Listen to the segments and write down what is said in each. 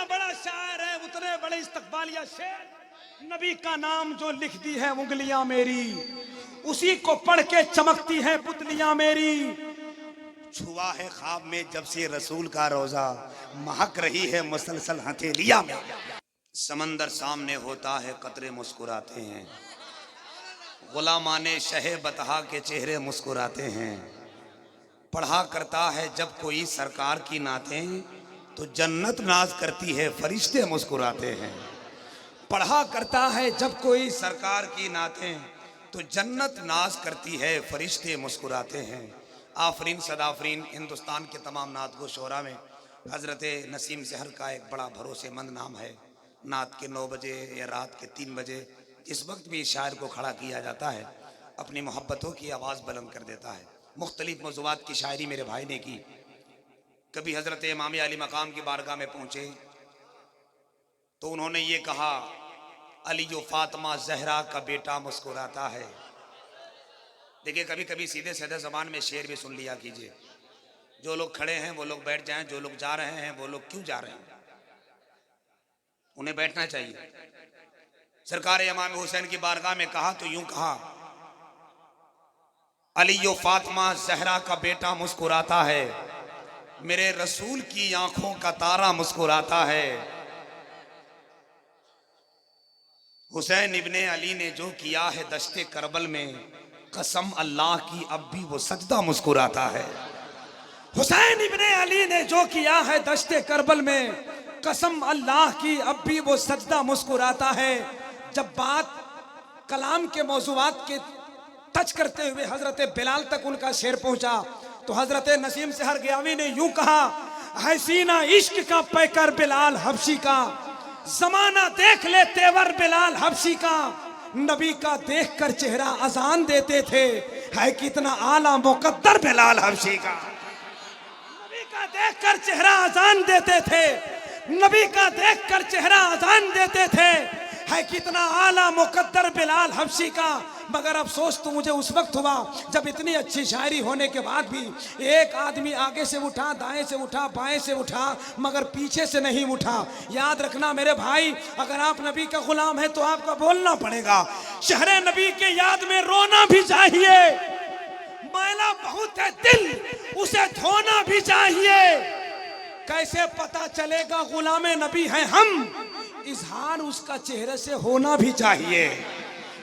जितना बड़ा शायर है उतने बड़े इस्तकबालिया शेर। नबी का नाम जो लिख दी है उंगलियां मेरी, उसी को पढ़ के चमकती है पुतलियां मेरी। छुआ है ख्वाब में जब से रसूल का रोजा, महक रही है मुसलसल हथेलिया में। समंदर सामने होता है कतरे मुस्कुराते हैं, गुलामाने शहे बतहा के चेहरे मुस्कुराते हैं। पढ़ा करता है जब कोई सरकार की नातें, तो जन्नत नाज करती है फरिश्ते मुस्कुराते हैं। पढ़ा करता है जब कोई सरकार की नातें, तो जन्नत नाज करती है फरिश्ते मुस्कुराते हैं। आफरीन सदाफरीन हिंदुस्तान के तमाम नात गो शोरा में हज़रत नसीम ज़हर का एक बड़ा भरोसेमंद नाम है। नात के 9 बजे या रात के 3 बजे जिस वक्त भी इस शायर को खड़ा किया जाता है, अपनी मोहब्बतों की आवाज़ बुलंद कर देता है। मुख्तलिफ मौज़ूआत की शायरी मेरे भाई ने की। कभी हज़रत इमाम अली मकाम की बारगाह में पहुँचे तो उन्होंने ये कहा, अली जो फातिमा जहरा का बेटा मुस्कुराता है। देखिए, कभी कभी सीधे सीधे ज़बान में शेर भी सुन लिया कीजिए। जो लोग खड़े हैं वो लोग बैठ जाएं, जो लोग जा रहे हैं वो लोग क्यों जा रहे हैं, उन्हें बैठना चाहिए। सरकार इमाम हुसैन की बारगाह में कहा तो यूं कहा, अली यो फातिमा जहरा का बेटा मुस्कुराता है, मेरे रसूल की आंखों का तारा मुस्कुराता है। हुसैन इब्ने अली ने जो किया है दश्ते करबल में, कसम अल्लाह की अब भी वो सजदा मुस्कुराता है। हुसैन इब्ने अली ने जो किया है दश्ते करबल में, कसम अल्लाह की अब भी वो सजदा मुस्कुराता है। जब बात कलाम के मौज़ूआत के टच करते हुए हजरत बिलाल तक उनका शेर पहुंचा तो हजरत नसीम सहर गियावी ने यूं कहा, है सीना इश्क का पैकर बिलाल हबशी का, जमाना देख ले तेवर बिलाल हबशी का, नबी का देख कर चेहरा अजान देते थे, है कितना आला मुकद्दर बिलाल हबशी का। नबी का देख कर चेहरा अजान देते थे, नबी का देख कर चेहरा अजान देते थे, है कितना आला मुकद्दर बिलाल हबशी का। मगर अफसोस तो मुझे उस वक्त हुआ जब इतनी अच्छी शायरी होने के बाद भी एक आदमी आगे से उठा, दाएं से उठा, बाएं से उठा, मगर पीछे से नहीं उठा। याद रखना मेरे भाई, अगर आप नबी का गुलाम है तो आपका बोलना पड़ेगा। शहरे नबी के याद में रोना भी चाहिए, मैला बहुत है दिल उसे धोना भी चाहिए। कैसे पता चलेगा गुलाम नबी हैं हम, इजहार उसका चेहरे से होना भी चाहिए।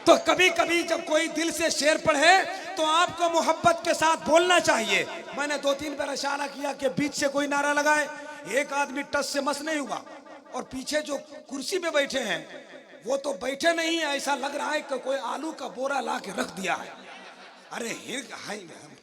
तो कभी कभी जब कोई दिल से शेर पढ़े तो आपको मोहब्बत के साथ बोलना चाहिए। मैंने 2-3 बार इशारा किया कि बीच से कोई नारा लगाए, एक आदमी टस से मस नहीं हुआ, और पीछे जो कुर्सी पे बैठे हैं वो तो बैठे नहीं है, ऐसा लग रहा है कि कोई आलू का बोरा ला के रख दिया है। अरे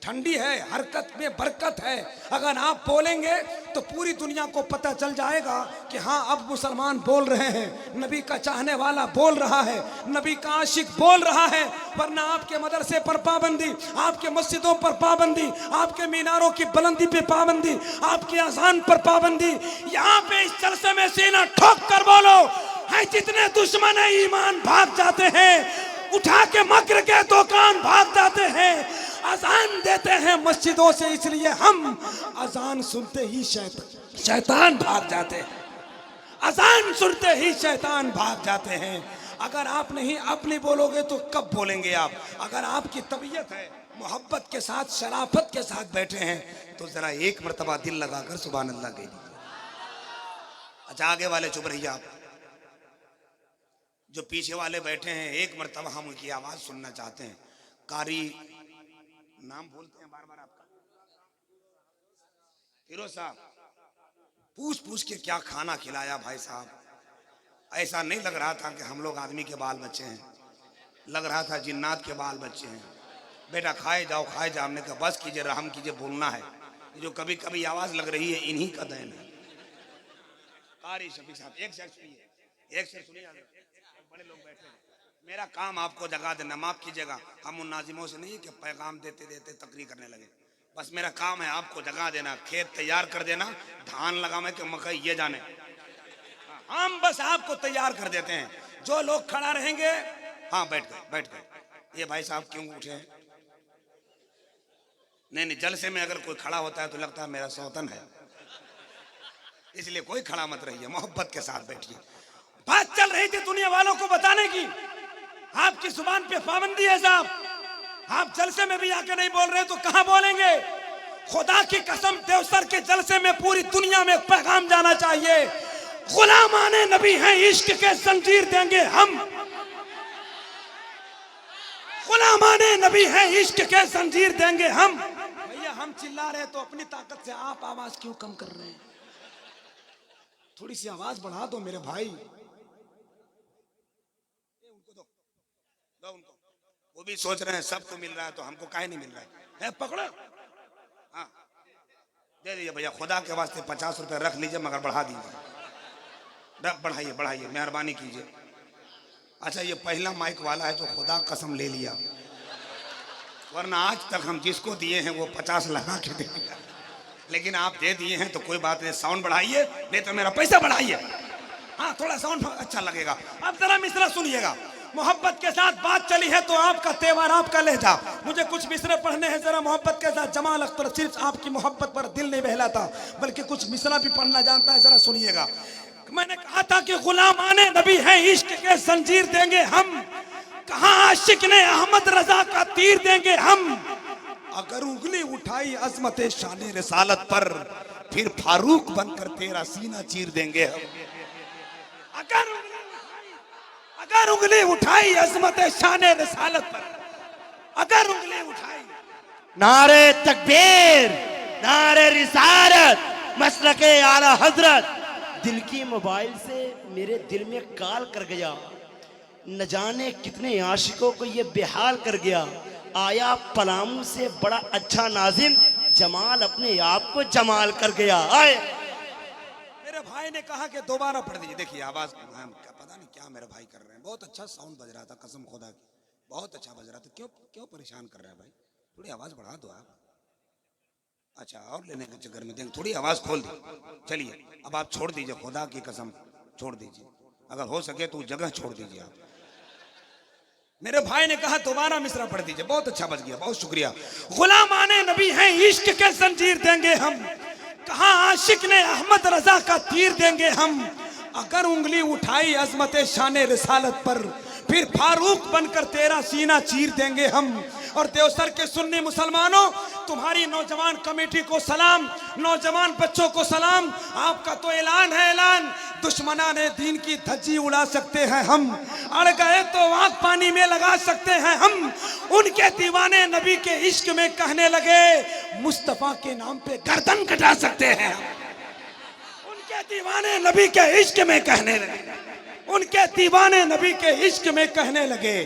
ठंडी है, हरकत में बरकत है। अगर आप बोलेंगे तो पूरी दुनिया को पता चल जाएगा कि हाँ अब मुसलमान बोल रहे हैं, नबी का चाहने वाला बोल रहा है, नबी का आशिक बोल रहा है। वरना आपके मदरसे पर पाबंदी, आपके मस्जिदों पर पाबंदी, आपके मीनारों की बुलंदी पे पाबंदी, आपकी अजान पर पाबंदी। यहाँ पे इस जलसे में सीना ठोक कर बोलो, है जितने दुश्मन है ईमान भाग जाते हैं, उठा के मक्र के दुकान भाग जाते हैं, अजान देते हैं मस्जिदों से, इसलिए हम अजान सुनते ही शैतान भाग जाते हैं, अजान सुनते ही शैतान भाग जाते हैं। अगर आप नहीं अपनी बोलोगे तो कब बोलेंगे आप? अगर आपकी तबीयत है, मोहब्बत के साथ शराफत के साथ बैठे हैं तो जरा एक मर्तबा दिल लगाकर सुभान अल्लाह कह दीजिए। अच्छा, आगे वाले चुप रहिए, आप जो पीछे वाले बैठे हैं एक मर्तबा हम उनकी आवाज सुनना चाहते हैं। कारी नाम बोलते हैं बार बार आपका, फिरोज साहब, पूछ पूछ के क्या खाना खिलाया भाई साहब। ऐसा नहीं लग रहा था कि हम लोग आदमी के बाल बच्चे हैं, लग रहा था जिन्नात के बाल बच्चे हैं। बेटा खाए जाओ खाए जाओ, हमने कहा बस कीजिए, रहम कीजिए, बोलना है। जो कभी कभी आवाज लग रही है इन्हीं का देन है। कारी शफी साहब एक शेर सुनिए, एक शेर सुनिए, बड़े लोग बैठे हैं। मेरा काम आपको जगा देना, माफ कीजिएगा, हम उन नाजिमों से नहीं कि पैगाम देते देते तकरीर करने लगे। बस मेरा काम है आपको जगा देना, खेत तैयार कर देना, धान लगावे के मकई ये जाने, हम बस आपको तैयार कर देते हैं। जो लोग खड़ा रहेंगे, हाँ बैठ गए बैठ गए। ये भाई साहब क्यों उठे हैं? नहीं नहीं, जलसे में अगर कोई खड़ा होता है तो लगता है मेरा सौतन है, इसलिए कोई खड़ा मत रहिए, मोहब्बत के साथ बैठिए। बात चल रही थी दुनिया वालों को बताने की, आपकी जुबान पे पाबंदी है साहब। आप जलसे में भी आके नहीं बोल रहे तो कहां बोलेंगे? खुदा की कसम, देवसर के जलसे में पूरी दुनिया में पैगाम जाना चाहिए, गुलामाने नबी हैं, इश्क के जंजीर देंगे हम। गुलामाने नबी हैं, इश्क के जंजीर देंगे हम। भैया हम चिल्ला रहे तो अपनी ताकत से, आप आवाज क्यों कम कर रहे हैं? थोड़ी सी आवाज बढ़ा दो मेरे भाई। उनको दो उनको, वो भी सोच रहे हैं सबको मिल रहा है तो हमको काहे नहीं मिल रहा है? पकड़ो, हाँ दे दीजिए भैया, खुदा के वास्ते 50 रुपए रख लीजिए, मगर बढ़ा दीजिए, बढ़ाइए बढ़ाइए, मेहरबानी कीजिए। अच्छा ये पहला माइक वाला है जो खुदा कसम ले लिया, वरना आज तक हम जिसको दिए हैं वो 50 लगा के दे दिया, लेकिन आप दे दिए हैं तो कोई बात नहीं। साउंड बढ़ाइए, नहीं तो मेरा पैसा बढ़ाइए। हाँ थोड़ा साउंड अच्छा लगेगा। अब जरा मिसरा सुनिएगा, मोहब्बत के साथ बात चली है तो आपका तेवर, आपका लहजा, मुझे कुछ मिसरे पढ़ने हैं जरा मोहब्बत के साथ। जमाल अख्तर सिर्फ आपकी मोहब्बत पर दिल नहीं बहलाता बल्कि कुछ मिसरा भी पढ़ना जानता है, जरा सुनिएगा। मैंने कहा था कि गुलामाने नबी हैं, इश्क के जंजीर देंगे हम। कहा आशिक ने अहमद रजा का तीर देंगे हम। अगर उंगली उठाई अजमत शान रिसालत पर, फिर फारूक बनकर तेरा सीना चीर देंगे हम। अगर उंगली उठाई अजमत शान रिसालत पर, अगर उंगली उठाई। नारे तकबीर, नारे रिसालत, मसलके आला हजरत। दिल की मोबाइल से मेरे दिल में काल कर गया, न जाने कितने आशिकों को ये बेहाल कर गया। आया पलामू से बड़ा अच्छा नाजिम, जमाल अपने आप को जमाल कर गया। आए मेरे भाई ने कहा कि दोबारा पढ़ दीजिए। देखिए आवाज पता नहीं क्या मेरे भाई कर रहे हैं, बहुत अच्छा साउंड बज रहा था, कसम खुदा की बहुत अच्छा बज रहा था। क्यों क्यों परेशान कर रहा है भाई? थोड़ी आवाज बढ़ा दो आप। अच्छा और लेने के चक्कर में देख थोड़ी आवाज खोल दी। चलिए अब आप छोड़ दीजिए, खुदा की कसम छोड़ दीजिए, अगर हो सके तो जगह छोड़ दीजिए आप। मेरे भाई ने कहा दोबारा मिसरा पढ़ दीजिए, बहुत अच्छा बच गया, बहुत शुक्रिया। गुलामाने नबी हैं, इश्क के जंजीर देंगे हम। कहा आशिक ने अहमद रजा का तीर देंगे हम। अगर उंगली उठाई अजमत शान रिसालत पर, फिर फारूक बनकर तेरा सीना चीर देंगे हम। और देवसर के सुन्नी मुसलमानों, तुम्हारी नौजवान कमेटी को सलाम, नौजवान बच्चों को सलाम। आपका तो ऐलान है, ऐलान, दुश्मना ने दीन की धज्जी उड़ा सकते हैं हम, अड़ गए तो आंख पानी में लगा सकते हैं हम। उनके दीवाने नबी के इश्क में कहने लगे, मुस्तफा के नाम पे गर्दन कटा सकते हैं हम। उनके दीवाने नबी के इश्क में कहने लगे, उनके दीवाने नबी के इश्क में कहने लगे,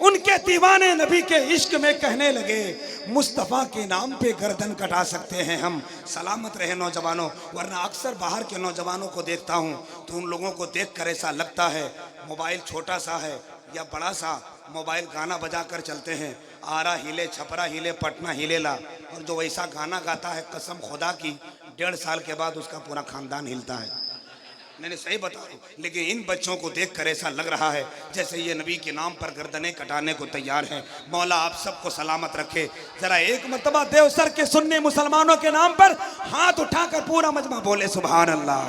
उनके दीवाने नबी के इश्क में कहने लगे, मुस्तफ़ा के नाम पे गर्दन कटा सकते हैं हम। सलामत रहे नौजवानों, वरना अक्सर बाहर के नौजवानों को देखता हूँ तो उन लोगों को देखकर ऐसा लगता है मोबाइल छोटा सा है या बड़ा सा, मोबाइल गाना बजा कर चलते हैं, आरा हिले, छपरा हिले, पटना हिलेला। और जो वैसा गाना गाता है कसम खुदा की 1.5 साल के बाद उसका पूरा खानदान हिलता है। मैंने सही बता रहा हूं, लेकिन इन बच्चों को देखकर ऐसा लग रहा है जैसे ये नबी के नाम पर गर्दनें कटाने को तैयार हैं। मौला आप सबको सलामत रखे। जरा एक मर्तबा देवसर के सुन्नी मुसलमानों के नाम पर हाथ उठाकर पूरा मजमा बोले सुभान अल्लाह,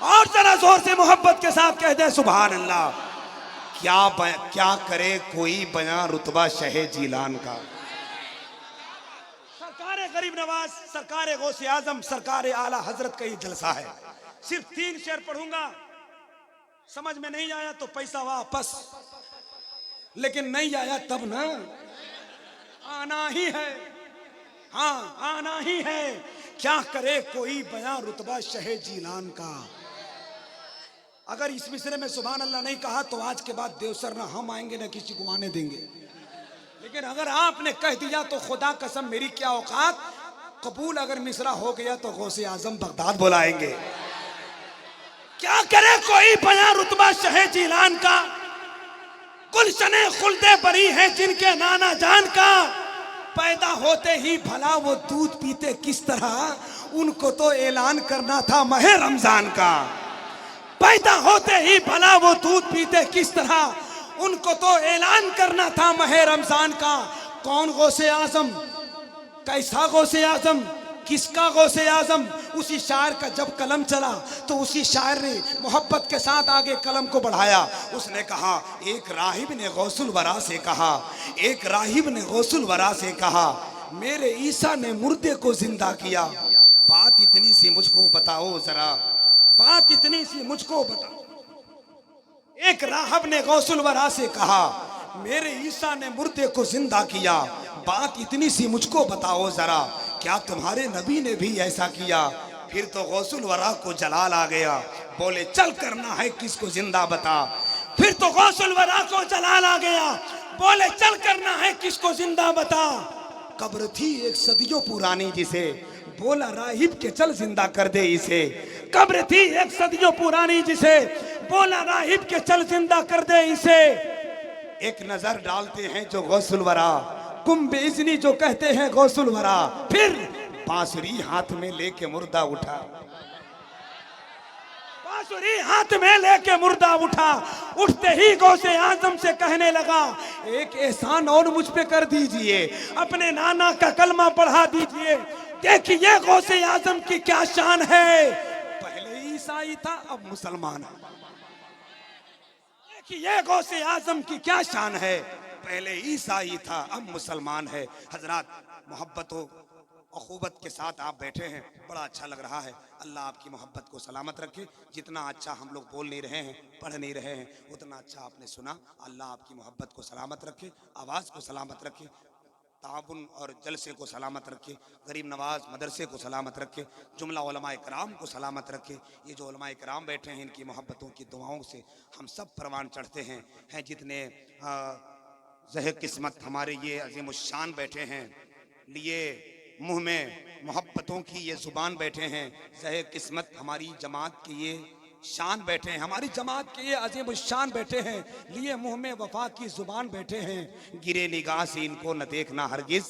और जरा जोर से मोहब्बत के साथ कह दे सुभान अल्लाह। क्या करे कोई बयां रुतबा शहे जीलान का। सरकार गरीब नवाज, सरकार गौसे आजम, सरकार आला हजरत का ये जलसा है। सिर्फ 3 शेर पढ़ूंगा, समझ में नहीं आया तो पैसा वापस, लेकिन नहीं आया तब ना, आना ही है, हाँ आना ही है। क्या करे कोई बयां रुतबा शहे जीलान का। अगर इस मिसरे में सुभान अल्लाह नहीं कहा तो आज के बाद देवसर ना हम आएंगे ना किसी को आने देंगे, लेकिन अगर आपने कह दिया तो खुदा कसम मेरी क्या औकात, कबूल अगर मिसरा हो गया तो गौसे आजम बगदाद बुलाएंगे। क्या करे कोई बयां रुतबा शहे जीलान का, गुलशने खुल्दे बरी है जिनके नाना जान का। पैदा होते ही भला वो दूध पीते किस तरह, उनको तो ऐलान करना था माह रमजान का। पैदा होते ही भला वो दूध पीते किस तरह, उनको तो ऐलान करना था माह रमजान का। कौन गौसे आजम, कैसा गौसे आजम, किसका गौसे आजम? उसी शायर का जब कलम चला तो उसी शायर ने मोहब्बत के साथ आगे कलम को बढ़ाया। उसने कहा, एक राहिब ने गौसुल वरा से कहा, एक राहिब ने गौसुल वरा से कहा, मेरे ईसा ने मुर्दे को जिंदा किया। बात इतनी सी मुझको बताओ जरा, बात इतनी सी मुझको बताओ। एक राहब ने गौसुल वरा से कहा, मेरे ईसा ने मुर्दे को जिंदा किया। बात इतनी सी मुझको बताओ जरा, क्या तुम्हारे नबी ने भी ऐसा किया? फिर तो गौसुल वरा को जलाल आ गया, बोले चल करना है किसको जिंदा बता। फिर तो गौसुल वरा को जलाल आ गया, बोले चल करना है किसको जिंदा बता। कब्र थी एक सदियों पुरानी जिसे, बोला राहिब के चल जिंदा कर दे इसे। कब्र थी एक सदियों पुरानी जिसे, बोला राहिब के चल जिंदा कर दे इसे। एक नजर डालते हैं जो गौसुल वरा, कुंभ इज़नी जो कहते हैं गौसुल वरा। फिर बांसुरी हाथ में लेके मुर्दा उठा, बांसुरी हाथ में लेके मुर्दा उठा। उठते ही गौसे आजम से कहने लगा, एक एहसान और मुझ पे कर दीजिए, अपने नाना का कलमा पढ़ा दीजिए। देखिए गौसे आजम की क्या शान है, पहले ईसाई था अब मुसलमान है। देखिए गौसे आजम की क्या शान है, पहले ईसाई था अब मुसलमान है। हजरात, मोहब्बतों अखूबत के साथ आप बैठे हैं, बड़ा अच्छा लग रहा है। अल्लाह आपकी मोहब्बत को सलामत रखे। जितना अच्छा हम लोग बोल नहीं रहे हैं, पढ़ नहीं रहे हैं, उतना अच्छा आपने सुना। अल्लाह आपकी मोहब्बत को सलामत रखे, आवाज़ को सलामत रखे, ताउन और जलसे को सलामत रखे, गरीब नवाज मदरसे को सलामत रखे, जुमला उलमाए कराम को सलामत रखे। ये जो उलमाए कराम बैठे हैं, इनकी मोहब्बतों की दुआओं से हम सब परवान चढ़ते हैं जितने ज़हे किस्मत हमारे ये अज़ीमुश्शान बैठे हैं, लिए मुँह में मोहब्बतों की ये ज़ुबान बैठे हैं। ज़हे किस्मत हमारी जमात की ये शान बैठे हैं, हमारी जमात के ये अज़ीमुश्शान बैठे हैं, लिए मुंह में वफा की जुबान बैठे हैं। गिरे निगाह से इनको न देखना हरगिज,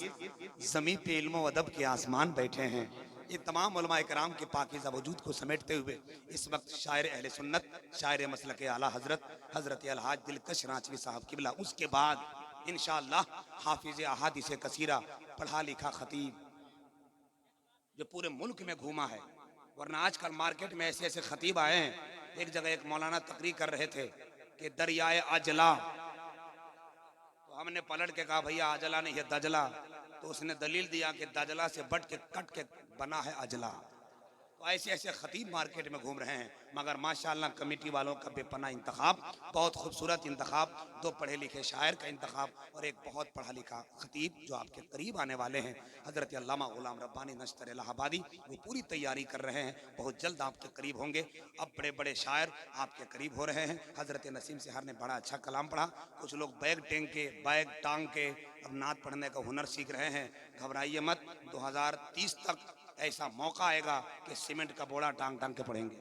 ज़मीं पे इल्म अदब के आसमान बैठे हैं। ये तमाम उलमाए कराम के पाकीज़ा वजूद को समेटते हुए इस वक्त शायर अहले सुन्नत, शायर मसलक आला हज़रत अलहाज दिलकश रांचवी साहब किबला, उसके बाद इंशाअल्लाह हाफिज़ अहादीस कसीरा, पढ़ा लिखा खतीब जो पूरे मुल्क में घूमा है। वरना आजकल मार्केट में ऐसे ऐसे खतीब आए हैं। एक जगह एक मौलाना तकरीर कर रहे थे कि दरियाए अजला, तो हमने पलट के कहा भैया अजला नहीं है दजला। तो उसने दलील दिया कि दजला से बट के कट के बना है अजला। तो ऐसे ऐसे खतीब मार्केट में घूम रहे हैं, मगर माशाअल्लाह कमेटी वालों का बेपना इंतखाब, बहुत खूबसूरत इंतखाब, दो पढ़े लिखे शायर का इंतखाब और एक बहुत पढ़ा लिखा खतीब जो आपके करीब आने वाले हैं, हज़रत अल्लामा गुलाम रब्बानी नश्तर इलाहाबादी, वो पूरी तैयारी कर रहे हैं, बहुत जल्द आपके करीब होंगे। अब बड़े बड़े शायर आपके करीब हो रहे हैं। हज़रत नसीम सिहार ने बड़ा अच्छा कलाम पढ़ा। कुछ लोग बैग टांग के अब नात पढ़ने का हुनर सीख रहे हैं। घबराइए मत, 2030 तक ऐसा मौका आएगा कि सीमेंट का बोरा टांग टांग के पड़ेंगे,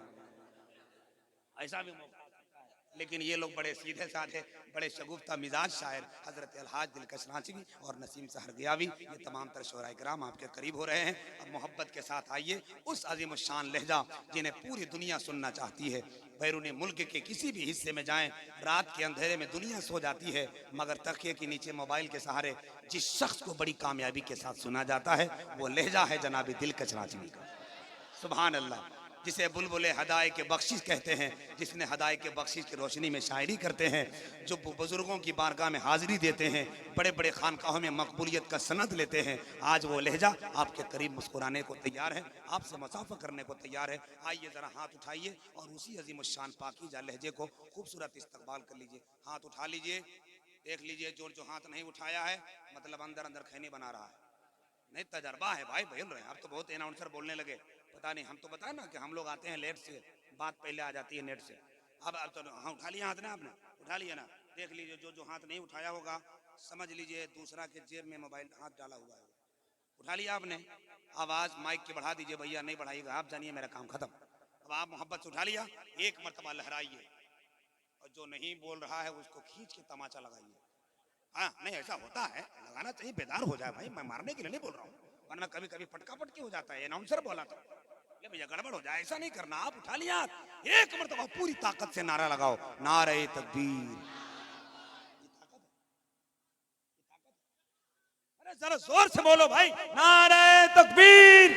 ऐसा भी मौका आ सकता है। लेकिन ये लोग बड़े सीधे साधे, बड़े शगुफ्ता मिजाज शायर हज़रत अलहाज दिलकश रांचवी और नसीम सहर गियावी, ये तमाम तर शोराए कराम आपके करीब हो रहे हैं। अब मोहब्बत के साथ आइए उस अजीम शान लहजा जिन्हें पूरी दुनिया सुनना चाहती है। बैरूनी मुल्क के किसी भी हिस्से में जाएं, रात के अंधेरे में दुनिया सो जाती है, मगर तकिए के नीचे मोबाइल के सहारे जिस शख्स को बड़ी कामयाबी के साथ सुना जाता है, वो लहजा है जनाबी दिलकश रांचवी का। सुभान अल्लाह। जिसे बुलबुले हदाए के बख्शिश कहते हैं, जिसने हदाए के बख्शिश की रोशनी में शायरी करते हैं, जो बुजुर्गों की बारगाह में हाजिरी देते हैं, बड़े बड़े खानकाहों में मकबूलियत का सनद लेते हैं, आज वो लहजा आपके करीब मुस्कुराने को तैयार है, आपसे मुसाफा करने को तैयार है। आइए ज़रा हाथ उठाइए और उसी अज़ीमुश्शान पाकीज़ा लहजे को खूबसूरत इस्तकबाल कर लीजिए। हाथ उठा लीजिए, देख लीजिए जो हाथ नहीं उठाया है मतलब अंदर अंदर खैनी बना रहा है, नहीं तजर्बा है भाई, बोल रहे हैं। आप तो बहुत अनाउंसर बोलने लगे, पता नहीं, हम तो बताए ना कि हम लोग आते हैं लेट से, बात पहले आ जाती है नेट से। अब तो हाँ उठा लिया हाथ ना, आपने उठा लिया ना, देख लीजिए जो हाथ नहीं उठाया होगा समझ लीजिए दूसरा के जेब में मोबाइल हाथ डाला हुआ है। उठा लिया आपने, आवाज़ माइक की बढ़ा दीजिए भैया, नहीं बढ़ाइएगा आप जानिए मेरा काम खत्म। अब आप मोहब्बत से उठा लिया, एक मरतबा लहराइए और जो नहीं बोल रहा है उसको खींच के तमाचा लगाइए। हाँ नहीं ऐसा होता है, लगाना चाहिए, बेदार हो जाए भाई, मैं मारने के लिए नहीं बोल रहा हूँ, वरना कभी कभी पटका पटकी हो जाता है, अनाउंसर बोला तो ले भैया गड़बड़ हो जाए, ऐसा नहीं करना। आप उठा लिया, एक मरतबा पूरी ताकत से नारा लगाओ, नारे तकबीर। अरे जरा जोर से बोलो भाई, नारे तकबीर,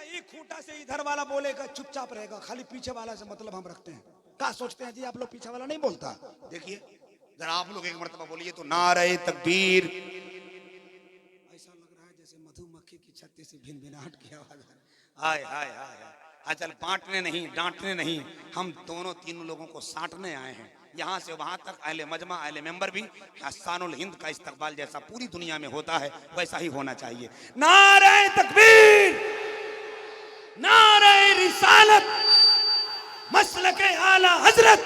एक खूंटा से इधर वाला बोलेगा चुपचाप रहेगा, खाली पीछे वाला से मतलब हम रखते हैं। क्या सोचते हैं जी आप लोग, पीछे वाला नहीं बोलता? देखिए जरा आप लोग एक मर्तबा बोलिए तो, नारे तकबीर। ऐसा लग रहा है जैसे मधुमक्खी की छत्ती से भिनभिनाहट की आवाज आ रही है। हाय हाय हाय हाय। अचल बांटने नहीं, डांटने नहीं, हम दोनों तीनों लोगों को साटने आए हैं। यहाँ से वहां तक अहले मजमा अहले मेंबर भी हस्सानुल हिंद का इस्तकबाल जैसा पूरी दुनिया में होता है वैसा ही होना चाहिए। नारे तकबीर, नारे रिसालत, मसलके आला हजरत,